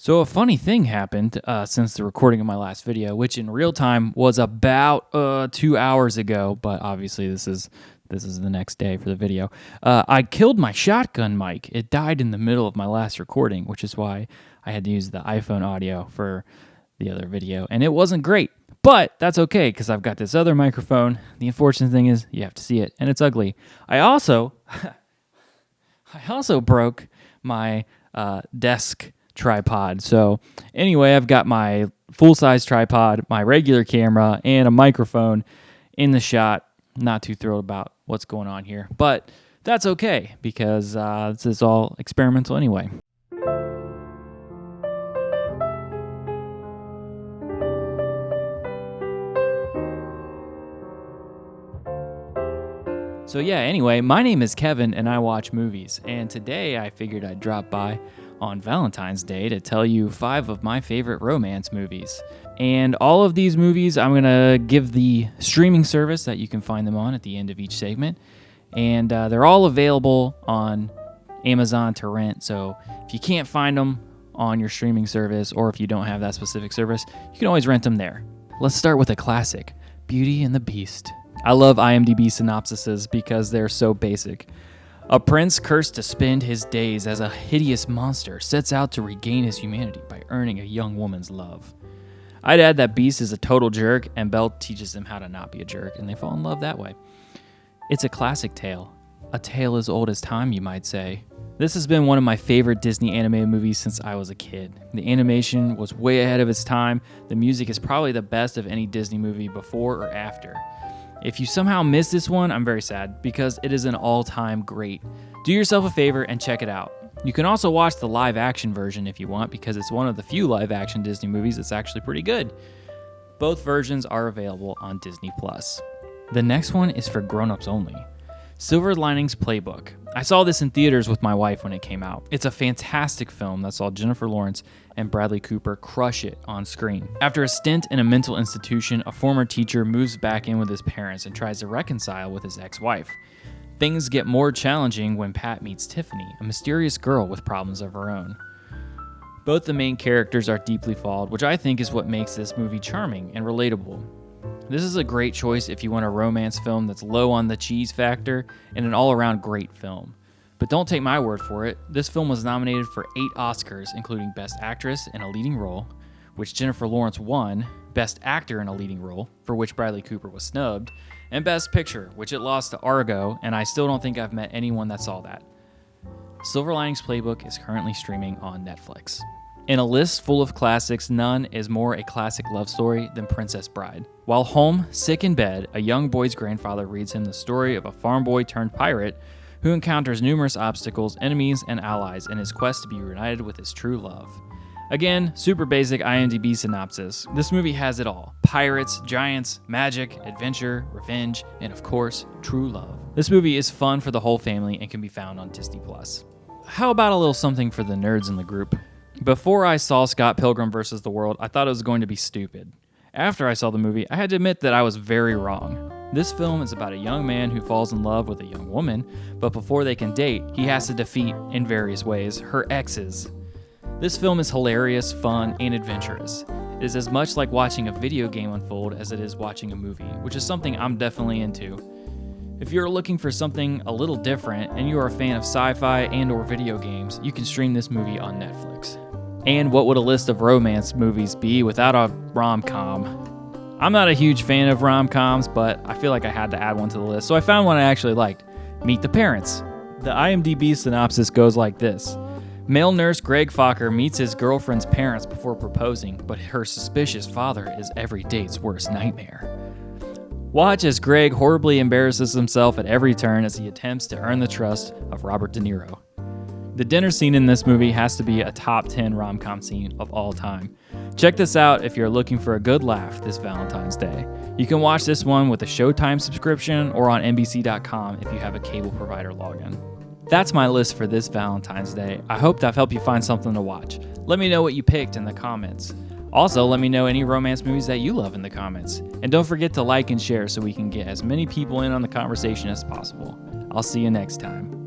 So a funny thing happened since the recording of my last video, which in real time was about 2 hours ago, but obviously this is the next day for the video. I killed my shotgun mic. It died in the middle of my last recording, which is why I had to use the iPhone audio for the other video, and it wasn't great. But that's okay because I've got this other microphone. The unfortunate thing is you have to see it, and it's ugly. I also broke my desk tripod. So anyway, I've got my full-size tripod, my regular camera, and a microphone in the shot. Not too thrilled about what's going on here, but that's okay because this is all experimental anyway. So yeah, anyway, my name is Kevin and I watch movies, and today I figured I'd drop by on Valentine's Day to tell you 5 of my favorite romance movies. And all of these movies, I'm going to give the streaming service that you can find them on at the end of each segment, and they're all available on Amazon to rent, so if you can't find them on your streaming service, or if you don't have that specific service, you can always rent them there. Let's start with a classic, Beauty and the Beast. I love IMDb synopsises because they're so basic. A prince cursed to spend his days as a hideous monster sets out to regain his humanity by earning a young woman's love. I'd add that Beast is a total jerk and Belle teaches him how to not be a jerk, and they fall in love that way. It's a classic tale. A tale as old as time, you might say. This has been one of my favorite Disney animated movies since I was a kid. The animation was way ahead of its time. The music is probably the best of any Disney movie before or after. If you somehow missed this one, I'm very sad because it is an all-time great. Do yourself a favor and check it out. You can also watch the live-action version if you want because it's one of the few live-action Disney movies that's actually pretty good. Both versions are available on Disney+. The next one is for grown-ups only. Silver Linings Playbook. I saw this in theaters with my wife when it came out. It's a fantastic film that saw Jennifer Lawrence and Bradley Cooper crush it on screen. After a stint in a mental institution, a former teacher moves back in with his parents and tries to reconcile with his ex-wife. Things get more challenging when Pat meets Tiffany, a mysterious girl with problems of her own. Both the main characters are deeply flawed, which I think is what makes this movie charming and relatable. This is a great choice if you want a romance film that's low on the cheese factor and an all-around great film. But don't take my word for it. This film was nominated for 8 Oscars, including Best Actress in a Leading Role, which Jennifer Lawrence won, Best Actor in a Leading Role, for which Bradley Cooper was snubbed, and Best Picture, which it lost to Argo, and I still don't think I've met anyone that saw that. Silver Linings Playbook is currently streaming on Netflix. In a list full of classics, none is more a classic love story than Princess Bride. While home, sick in bed, a young boy's grandfather reads him the story of a farm boy turned pirate who encounters numerous obstacles, enemies, and allies in his quest to be reunited with his true love. Again, super basic IMDb synopsis. This movie has it all. Pirates, giants, magic, adventure, revenge, and of course, true love. This movie is fun for the whole family and can be found on Disney+. How about a little something for the nerds in the group? Before I saw Scott Pilgrim vs. the World, I thought it was going to be stupid. After I saw the movie, I had to admit that I was very wrong. This film is about a young man who falls in love with a young woman, but before they can date, he has to defeat, in various ways, her exes. This film is hilarious, fun, and adventurous. It is as much like watching a video game unfold as it is watching a movie, which is something I'm definitely into. If you're looking for something a little different and you are a fan of sci-fi and or video games, you can stream this movie on Netflix. And what would a list of romance movies be without a rom-com? I'm not a huge fan of rom-coms, but I feel like I had to add one to the list, so I found one I actually liked. Meet the Parents. The IMDb synopsis goes like this. Male nurse Greg Fokker meets his girlfriend's parents before proposing, but her suspicious father is every date's worst nightmare. Watch as Greg horribly embarrasses himself at every turn as he attempts to earn the trust of Robert De Niro. The dinner scene in this movie has to be a top 10 rom-com scene of all time. Check this out if you're looking for a good laugh this Valentine's Day. You can watch this one with a Showtime subscription or on NBC.com if you have a cable provider login. That's my list for this Valentine's Day. I hope that helped you find something to watch. Let me know what you picked in the comments. Also, let me know any romance movies that you love in the comments. And don't forget to like and share so we can get as many people in on the conversation as possible. I'll see you next time.